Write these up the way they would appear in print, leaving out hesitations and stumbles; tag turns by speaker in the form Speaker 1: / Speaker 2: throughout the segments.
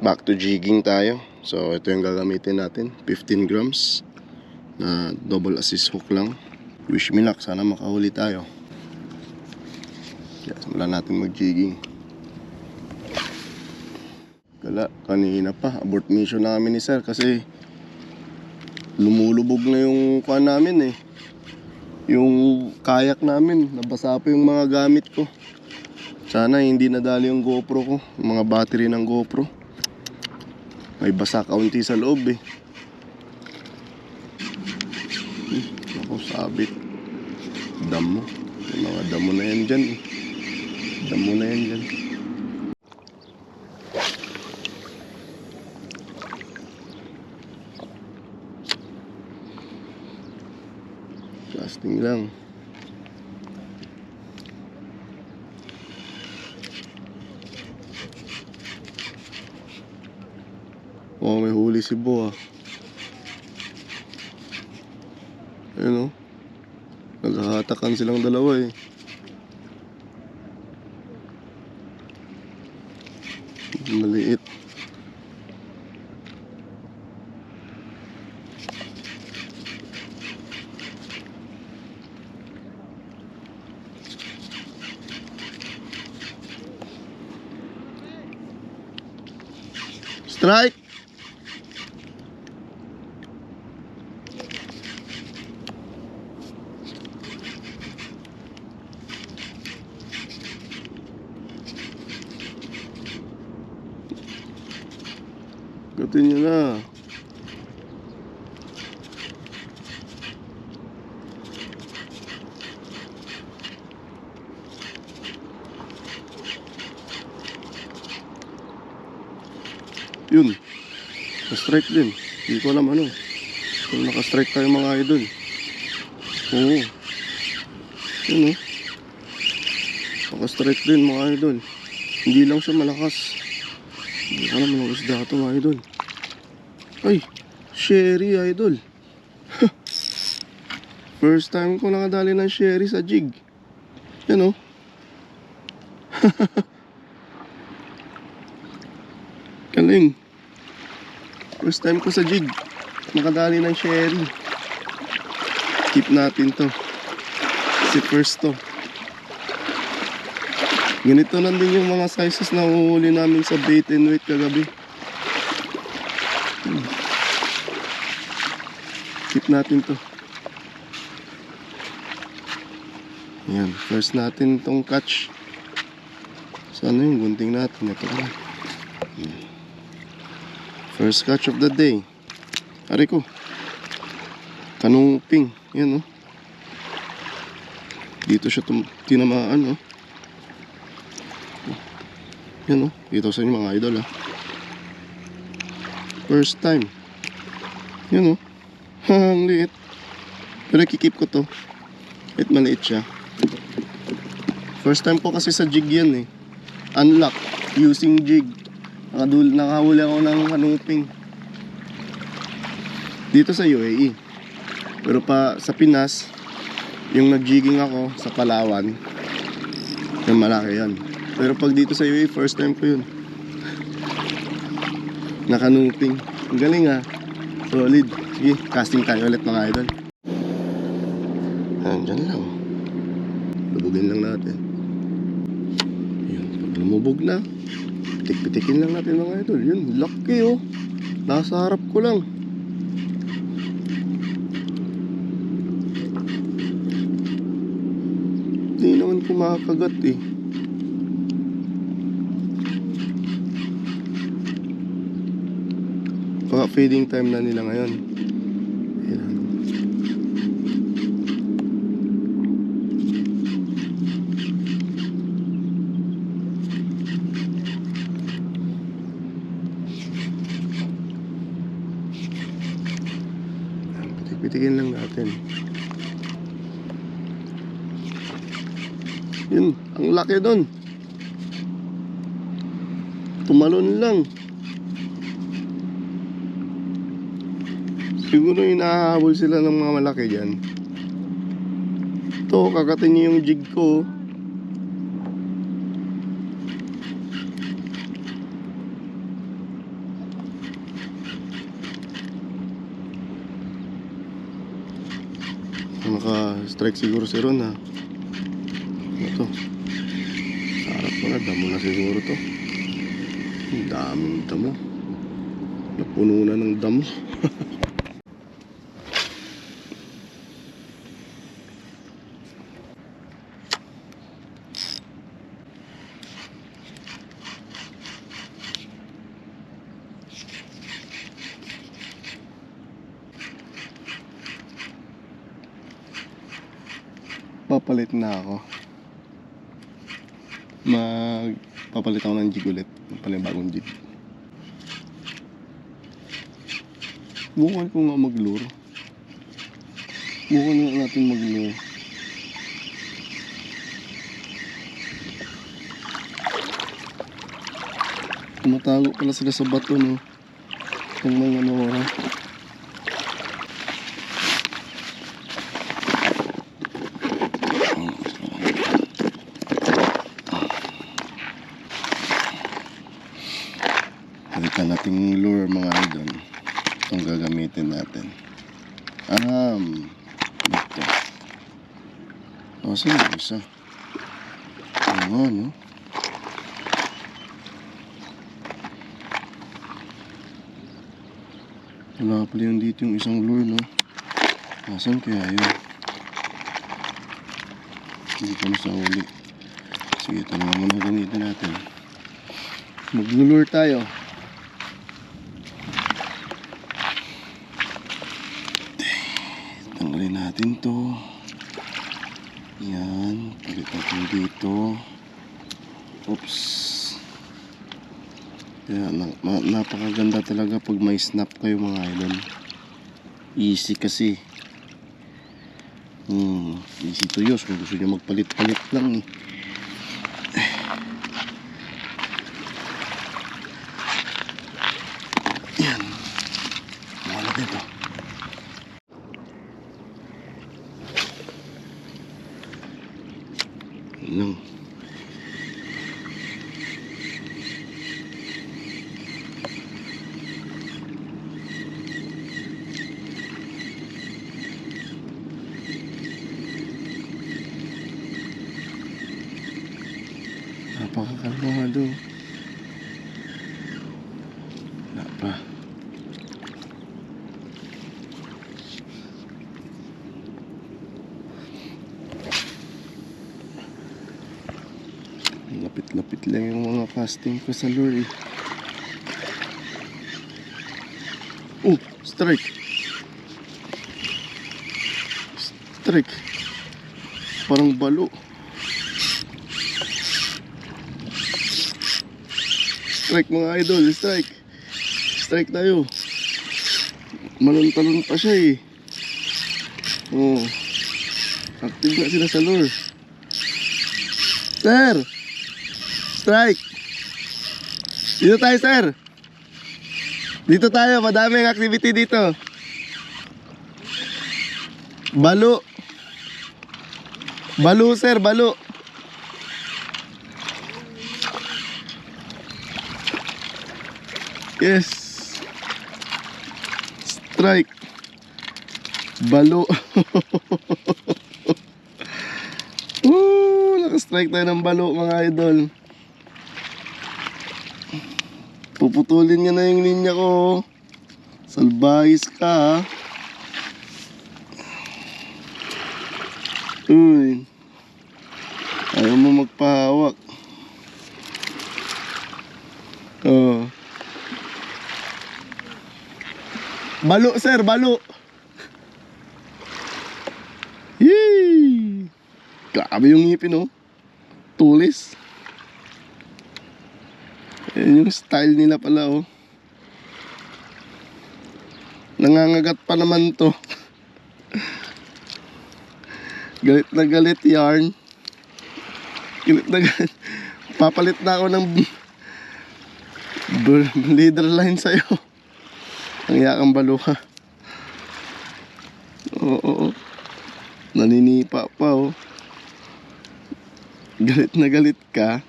Speaker 1: Back to jigging tayo. So ito yung gagamitin natin, 15 grams na double assist hook lang. Wish me luck, sana makahuli tayo. Kaya simulan natin mag jigging. Kanina pa abort mission namin ni sir kasi lumulubog na yung kuha namin yung kayak namin, nabasa pa yung mga gamit ko. Sana hindi nadali yung GoPro ko, yung mga battery ng GoPro. May basa kaunti sa loob Ako, sabit. Damo. Yung mga damo na yan dyan Damo na yan dyan. Casting lang. Oh, may huli si Bo Ayun naghahatakan silang dalawa Maliit. Strike! Gatin nyo na. Yun, na-strike din. Hindi ko alam kung naka-strike tayo mga idol. Oo. Yun naka-strike din mga idol. Hindi lang siya malakas. Hindi ko alam ng isda ito mga idol. Ay, sherry idol. First time ko nakadali ng sherry sa jig. Yan Galing. First time ko sa jig nakadali ng sherry. Keep natin to kasi first to. Ganito nandun yung mga sizes na uhuli namin sa bait and weight kagabi. Keep natin to. Yan, first natin tong catch. Sana yung gunting natin. Ito first catch of the day. Ari ko kanuping. Yan dito siya tinamaan Yan dito sa inyo mga idol First time. Yan ang liit. Pero kikip ko to. Kahit maliit siya. First time ko kasi sa jig yan Unlock using jig. Nakahuli ako ng kanuping dito sa UAE. Pero pa sa Pinas, yung nag-jigging ako sa Palawan, yung malaki yan. Pero pag dito sa UAE, first time ko yun. Nakanuping. Ang galing solid. Sige, casting tayo ulit mga idol. Dyan lang. Lubugin lang natin. Yun, pag lumubog na, pitik-pitikin lang natin mga idol. Yun, laki nasa harap ko lang. Hindi naman kumakagat Baka feeding time na nila ngayon. Ayan. Pitik-pitikin lang natin. Yun, ang laki doon. Tumalon lang. Siguro inahabol sila ng mga malaki dyan. Ito, kakatin niyo yung jig ko. Strike siguro si Ron ha. Ito. Sa harap ko na, damo na siguro to. Ang daming damo. Napuno na ng damo. Papalit na ako. Papalit ako ng jig ulit. Panibagong jig. Bukan ko nga mag-lure. Bukan nga natin mag-lure. Tumatago pala sila sa bato, no? Yung mga nora. Halikan nating lure mga idol. Itong gagamitin natin. Ito. Saan yung isa? No? Wala pala yung dito yung isang lure, no? Saan kaya yun? Hindi ko na sa uli. Sige, ito naman muna gamitin natin. Mag-lure tayo. Tanggalin natin to. Yan. Palit natin dito. Oops. Kaya napakaganda talaga pag may snap kayo mga idol. Easy kasi. Easy to use kung gusto nyo magpalit-palit lang eh. Yan. Wala dito. Lang. Napakakalmado. Wala pa. Lapit-lapit lang yung mga casting ko sa lure eh. Oh, strike. Strike. Parang balo. Strike mga idol, strike. Strike tayo. Malon-talon pa siya eh. Oh. Active na sila sa lure. Sir! Strike! Dito tayo, sir! Dito tayo, madaming activity dito. Balo. Balo, sir, balo. Yes. Strike. Balo. Naka-strike tayo ng balo mga idol. Puputulin niya na yung linya ko. Salbahis ka ha. Uy. Ayaw mo magpahawak. Oh. Balo sir, balo. Yee! Grabe yung ngipin oh. Tulis. Yan yung style nila pala oh. Nangangagat pa naman to. Galit na galit yarn. Galit na galit. Papalit na ako ng leader line sa'yo. Ang yakang baluha. Oo. Naninipa pa oh. Galit na galit ka.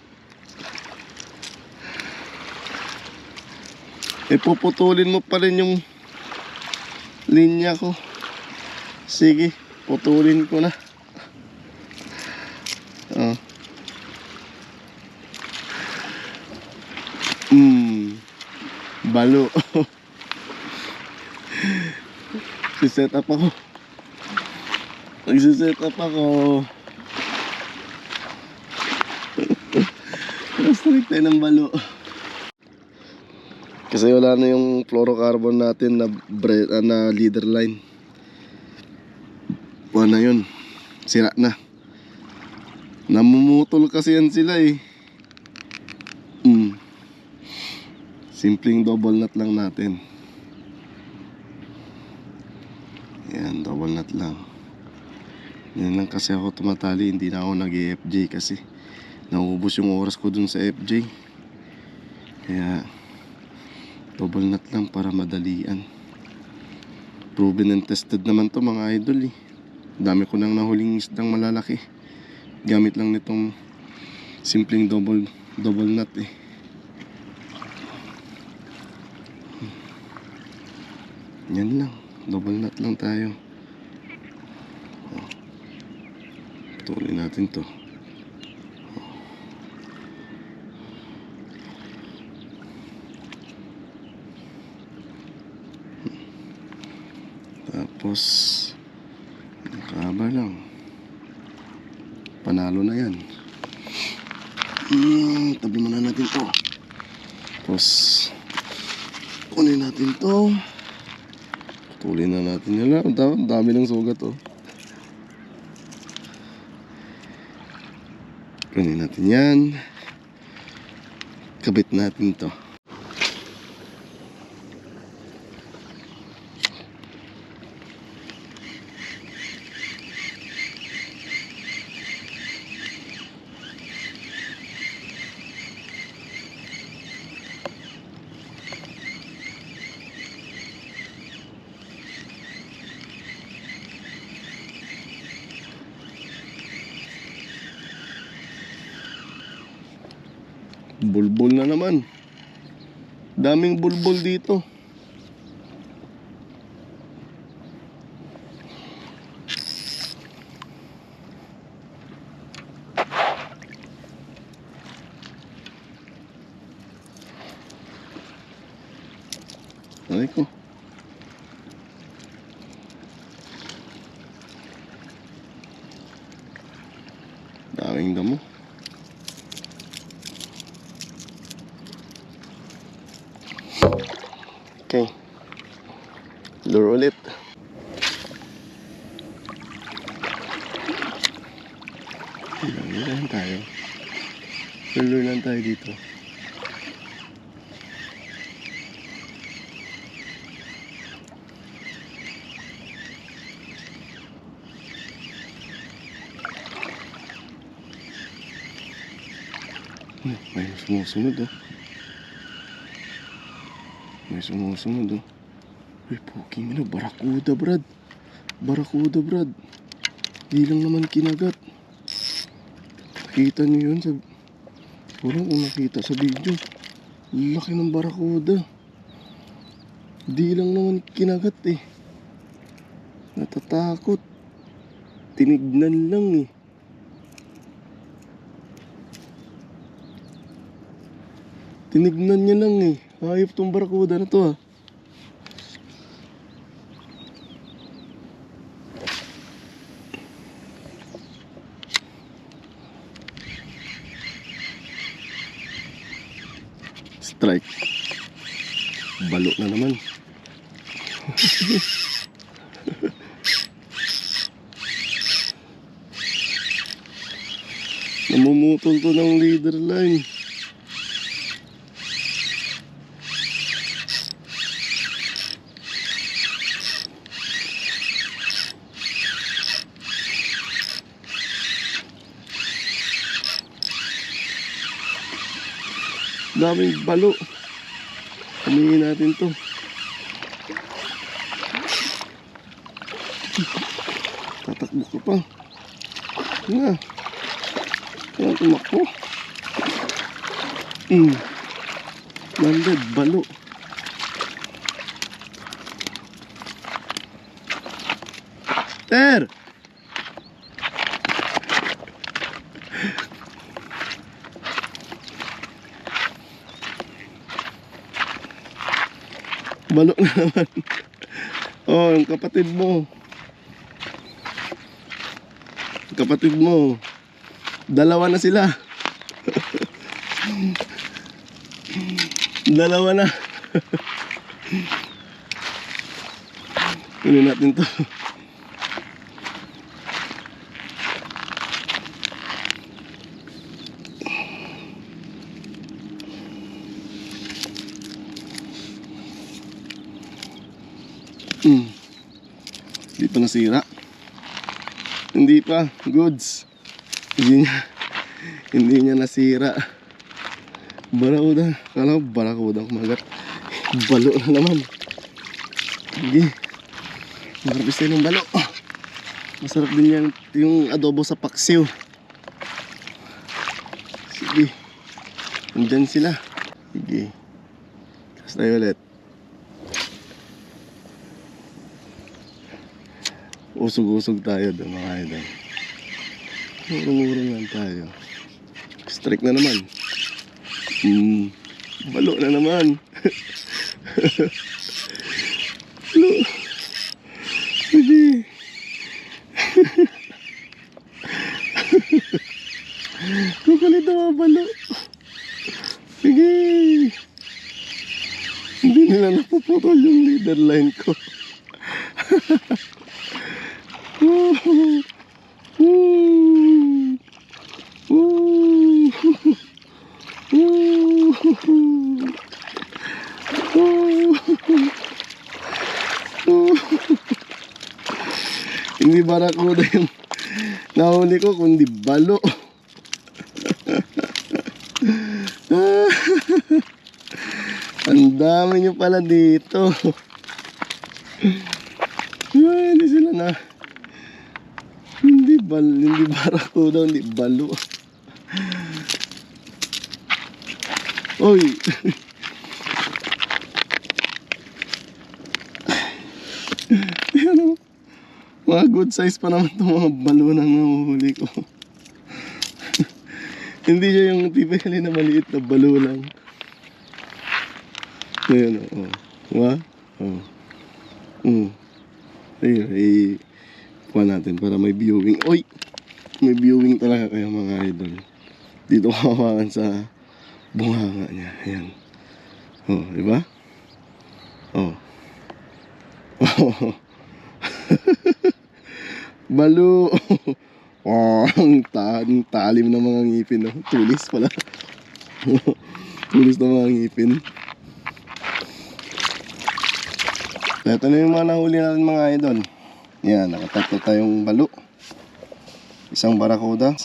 Speaker 1: Puputulin mo pa rin yung linya ko. Sige, Putulin ko na. Oh. Balo. Si-set up ako. Nagsiset up ako. Nastrik tayo ng balo. Kasi wala na yung fluorocarbon natin na leader line. Wala na yun. Sira na. Namumutol kasi yan sila eh. Simpleng double nut lang natin. Yan, double nut lang. Yan lang kasi ako tumatali. Hindi na ako nag-FJ kasi naubos yung oras ko dun sa FJ. Kaya double nut lang para madalian. Proven and tested naman to mga idol eh. Dami ko nang nahuling isdang malalaki. Gamit lang nitong simpleng double nut eh. Yan lang, double nut lang tayo. Putulin natin to. Tapos nakahaba lang. Panalo na yan. Tabi muna natin to. Tapos kunin natin to. Putulin na natin yan. Ang dami ng sugat oh. Kunin natin yan. Kabit natin to. Bulbul na naman. Daming bulbul dito. Aray ko. Daming damo. Okay. Lure ulit. Lure lang tayo. Lure lang tayo dito. May sumusunod oh. May sumusunod oh. Uy, puking ina, barakuda brad. Barakuda brad. Di lang naman kinagat. Nakita nyo yun sa... Walang kung nakita sa video. Laki ng barakuda. Di lang naman kinagat eh. Natatakot. Tinignan lang eh. Tinignan niya lang eh. Hayop tong barakuda na to ah. Strike. Balo na naman. Namumutol to ng leader line. Daming balo. Humingin natin to. Tatakbo ka pa. Nga. Kaya tumakbo. Landed, balo. Ter! Balo na naman. Oh, yung kapatid mo. Kapatid mo. Dalawa na sila. Dalawa na. Kunin natin to. Hindi pa nasira. Hindi pa. Goods. Hindi niya nasira. Barakuda. Kala ko barakuda kumagat. Balo na naman. Sige. Marapis tayo ng balo. Masarap din yung adobo sa paksiw. Sige. Nandyan sila. Sige. Kasi tayo ulit. Usog-usog tayo doon mga idol. Urong-urong lang tayo. Strike na naman. Balo na naman. Balo. Sige. Kukulit na mga balo. Sige. Hindi nila napuputol yung leader line ko. Hindi barakuda yung nahuli ko, kundi balo. Ang dami nyo pala dito. Hindi sila na. Hindi barakuda, hindi balo. Oy. Ano? Mga good size pa naman itong mga balo nang nahuhuli ko. Hindi siya yung typically na maliit na balo lang. Ayan o. Diba? Ayun, kuha natin para may viewing. Oy! May viewing talaga kayo mga idol. Dito kawakan sa bunganga niya. Ayan. Oh, diba? Oh. Balo. Ang talim ng mga ngipin, no? Tulis pala. Tulis ng mga ngipin. Ito na yung mga nahuli natin mga idol. Yan, nakatatlo tayong balo. Isang barakuda.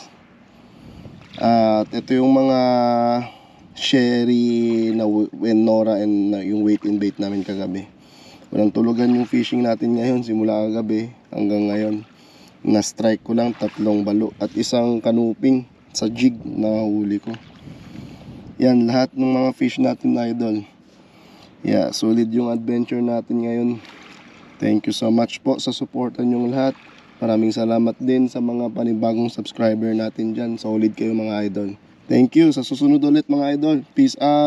Speaker 1: At ito yung mga sherry na Nora and yung weight and bait namin kagabi. Walang tulugan yung fishing natin ngayon simula kagabi hanggang ngayon. Na-strike ko lang 3 balo at isang kanuping sa jig na huli ko. Yan, lahat ng mga fish natin na idol. Yeah, solid yung adventure natin ngayon. Thank you so much po sa suporta nyong lahat. Maraming salamat din sa mga panibagong subscriber natin dyan. Solid kayo mga idol. Thank you. Sa susunod ulit mga idol. Peace out.